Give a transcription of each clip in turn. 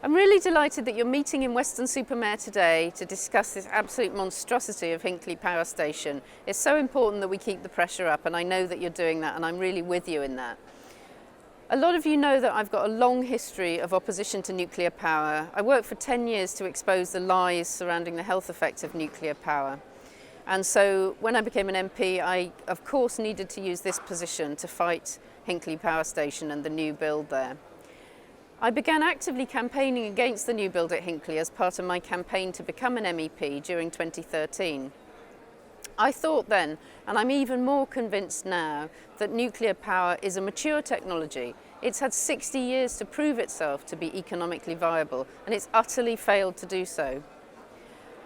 I'm really delighted that you're meeting in Weston-super-Mare today to discuss this absolute monstrosity of Hinkley Power Station. It's so important that we keep the pressure up, and I know that you're doing that, and I'm really with you in that. A lot of you know that I've got a long history of opposition to nuclear power. I worked for 10 years to expose the lies surrounding the health effects of nuclear power. And so when I became an MP, I of course needed to use this position to fight Hinkley Power Station and the new build there. I began actively campaigning against the new build at Hinkley as part of my campaign to become an MEP during 2013. I thought then, and I'm even more convinced now, that nuclear power is a mature technology. It's had 60 years to prove itself to be economically viable, and it's utterly failed to do so.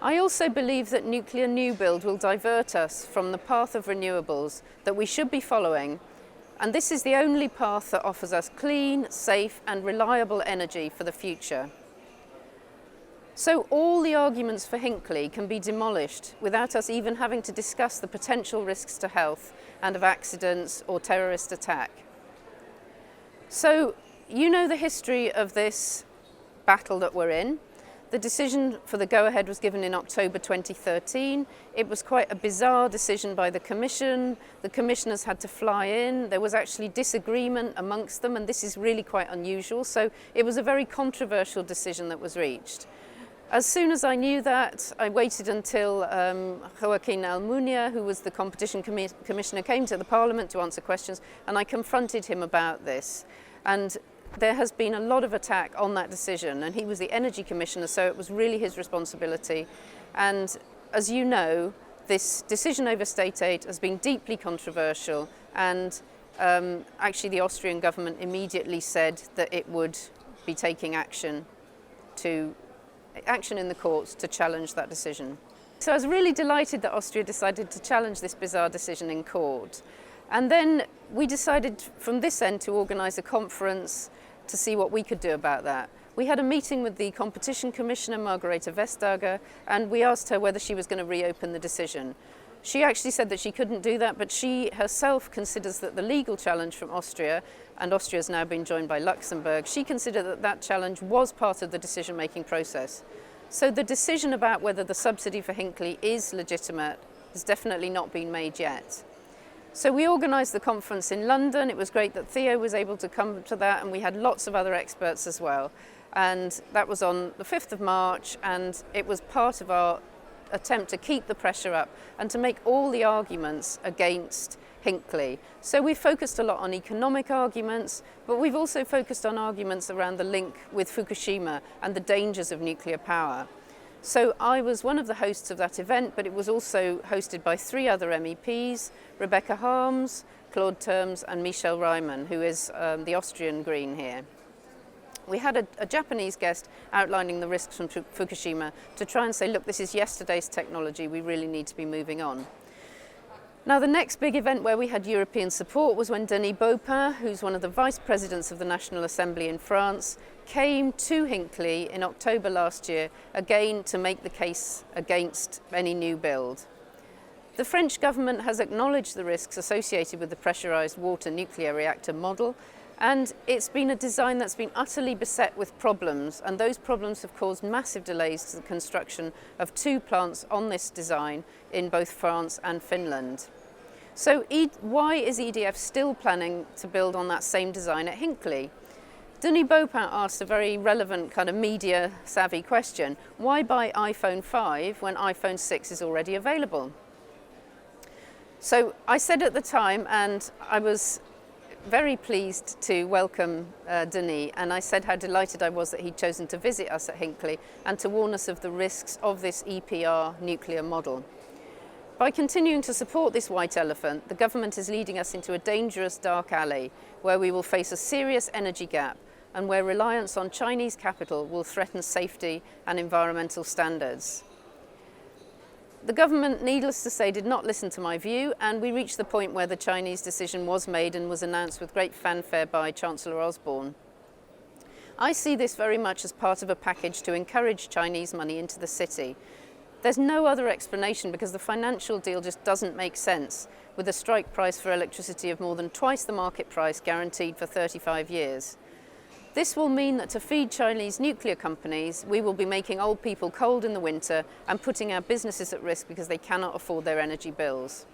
I also believe that nuclear new build will divert us from the path of renewables that we should be following, and this is the only path that offers us clean, safe and reliable energy for the future. So all the arguments for Hinkley can be demolished without us even having to discuss the potential risks to health and of accidents or terrorist attack. So you know the history of this battle that we're in. The decision for the go-ahead was given in October 2013. It was quite a bizarre decision by the Commission. The commissioners had to fly in. There was actually disagreement amongst them, and this is really quite unusual. So it was a very controversial decision that was reached. As soon as I knew that, I waited until Joaquin Almunia, who was the competition commissioner, came to the Parliament to answer questions, and I confronted him about this. And there has been a lot of attack on that decision, and he was the Energy Commissioner, so it was really his responsibility. And as you know, this decision over state aid has been deeply controversial, and actually the Austrian government immediately said that it would be taking action in the courts to challenge that decision. So I was really delighted that Austria decided to challenge this bizarre decision in court. And then we decided from this end to organise a conference to see what we could do about that. We had a meeting with the Competition Commissioner, Margareta Vestager, and we asked her whether she was going to reopen the decision. She actually said that she couldn't do that, but she herself considers that the legal challenge from Austria, and Austria has now been joined by Luxembourg, she considered that that challenge was part of the decision-making process. So the decision about whether the subsidy for Hinkley is legitimate has definitely not been made yet. So we organised the conference in London. It was great that Theo was able to come to that, and we had lots of other experts as well. And that was on the 5th of March, and it was part of our attempt to keep the pressure up and to make all the arguments against Hinkley. So we focused a lot on economic arguments, but we've also focused on arguments around the link with Fukushima and the dangers of nuclear power. So I was one of the hosts of that event, but it was also hosted by 3 other MEPs, Rebecca Harms, Claude Termes and Michel Reimann, who is the Austrian Green here. We had a Japanese guest outlining the risks from Fukushima to try and say, look, this is yesterday's technology, we really need to be moving on. Now, the next big event where we had European support was when Denis Baupin, who's one of the vice presidents of the National Assembly in France, came to Hinkley in October last year, again to make the case against any new build. The French government has acknowledged the risks associated with the pressurised water nuclear reactor model, and it's been a design that's been utterly beset with problems, and those problems have caused massive delays to the construction of 2 plants on this design in both France and Finland. So why is EDF still planning to build on that same design at Hinkley? Denis Baupin asked a very relevant kind of media-savvy question. Why buy iPhone 5 when iPhone 6 is already available? So I said at the time, and I was very pleased to welcome Denis, and I said how delighted I was that he'd chosen to visit us at Hinkley and to warn us of the risks of this EPR nuclear model. By continuing to support this white elephant, the government is leading us into a dangerous dark alley where we will face a serious energy gap and where reliance on Chinese capital will threaten safety and environmental standards. The government, needless to say, did not listen to my view, and we reached the point where the Chinese decision was made and was announced with great fanfare by Chancellor Osborne. I see this very much as part of a package to encourage Chinese money into the city. There's no other explanation because the financial deal just doesn't make sense, with a strike price for electricity of more than twice the market price guaranteed for 35 years. This will mean that to feed Chinese nuclear companies, we will be making old people cold in the winter and putting our businesses at risk because they cannot afford their energy bills.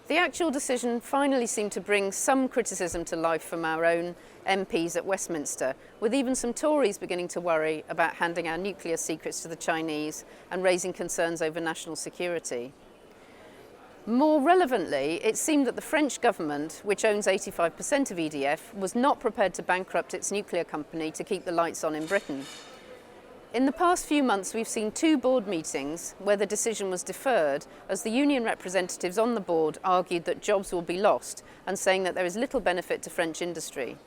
The actual decision finally seemed to bring some criticism to life from our own MPs at Westminster, with even some Tories beginning to worry about handing our nuclear secrets to the Chinese and raising concerns over national security. More relevantly, it seemed that the French government, which owns 85% of EDF, was not prepared to bankrupt its nuclear company to keep the lights on in Britain. In the past few months, we've seen 2 board meetings where the decision was deferred as the union representatives on the board argued that jobs will be lost and saying that there is little benefit to French industry.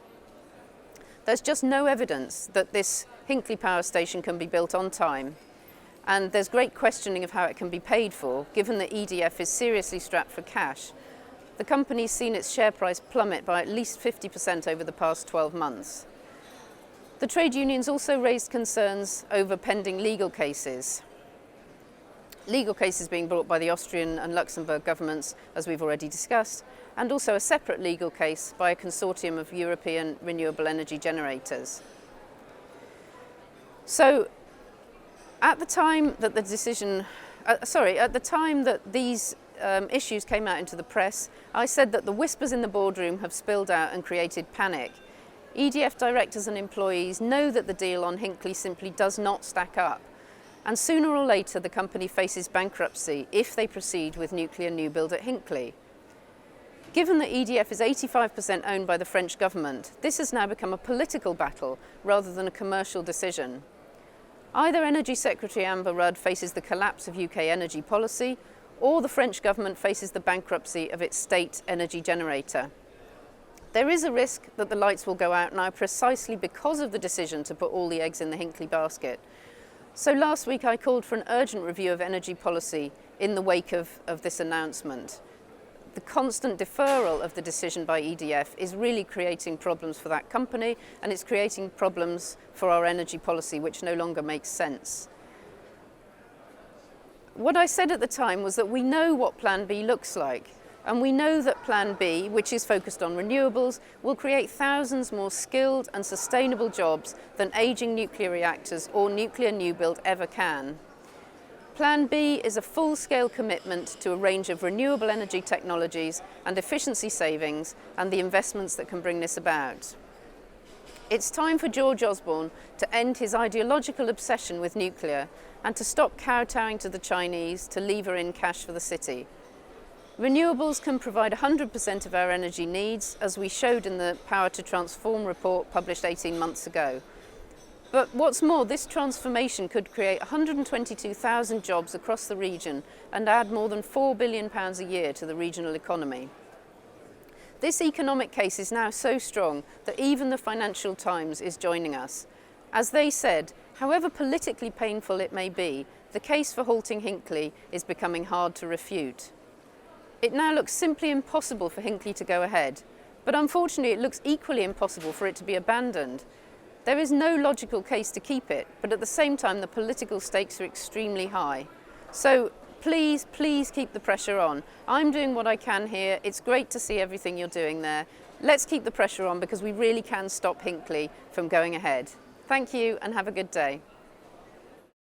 There's just no evidence that this Hinkley power station can be built on time, and there's great questioning of how it can be paid for, given that EDF is seriously strapped for cash. The company's seen its share price plummet by at least 50% over the past 12 months. The trade unions also raised concerns over pending legal cases. Legal cases being brought by the Austrian and Luxembourg governments, as we've already discussed, and also a separate legal case by a consortium of European renewable energy generators. So, at the time that these issues came out into the press, I said that the whispers in the boardroom have spilled out and created panic. EDF directors and employees know that the deal on Hinkley simply does not stack up, and sooner or later the company faces bankruptcy if they proceed with nuclear new build at Hinkley. Given that EDF is 85% owned by the French government, this has now become a political battle rather than a commercial decision. Either Energy Secretary Amber Rudd faces the collapse of UK energy policy, or the French government faces the bankruptcy of its state energy generator. There is a risk that the lights will go out now precisely because of the decision to put all the eggs in the Hinkley basket. So last week I called for an urgent review of energy policy in the wake of this announcement. The constant deferral of the decision by EDF is really creating problems for that company, and it's creating problems for our energy policy, which no longer makes sense. What I said at the time was that we know what Plan B looks like. And we know that Plan B, which is focused on renewables, will create thousands more skilled and sustainable jobs than ageing nuclear reactors or nuclear new build ever can. Plan B is a full-scale commitment to a range of renewable energy technologies and efficiency savings and the investments that can bring this about. It's time for George Osborne to end his ideological obsession with nuclear and to stop kowtowing to the Chinese to lever in cash for the city. Renewables can provide 100% of our energy needs, as we showed in the Power to Transform report published 18 months ago. But what's more, this transformation could create 122,000 jobs across the region and add more than £4 billion a year to the regional economy. This economic case is now so strong that even the Financial Times is joining us. As they said, however politically painful it may be, the case for halting Hinkley is becoming hard to refute. It now looks simply impossible for Hinkley to go ahead, but unfortunately it looks equally impossible for it to be abandoned. There is no logical case to keep it, but at the same time the political stakes are extremely high. So please keep the pressure on. I'm doing what I can here. It's great to see everything you're doing there. Let's keep the pressure on because we really can stop Hinkley from going ahead. Thank you and have a good day.